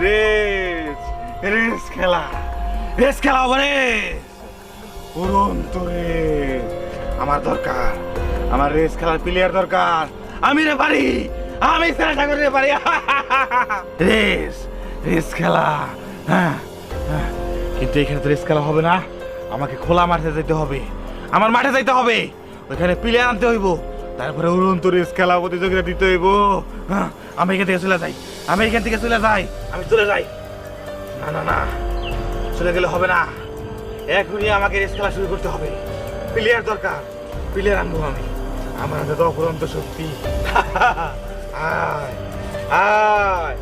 Race race খেলা হবে race উড়ন্ত রেস আমার দরকার। আমার রেস খেলার প্লেয়ার দরকার। আমি রে পারি, আমি সেটা করে পারি। রেস রেস খেলা। হ্যাঁ হ্যাঁ, কিন্তু এখানে তো রেস খেলা হবে না। আমাকে খোলা মাঠে যেতে হবে, আমার মাঠে যাইতে হবে, ওইখানে প্লেয়ার আনতে হইব, তারপরে উড়ন্ত রেস খেলা প্রতিযোগিতা দিতে হইব। হ্যাঁ, আমি এখান থেকে চলে যাই, আমি চলে যাই। না না না, চলে গেলে হবে না, এখনই আমাকে রেস খেলা শুরু করতে হবে। প্লেয়ার দরকার, প্লেয়ার আনবো আমি। আমার হাতে তো অফুরন্ত শক্তি। আয় আয়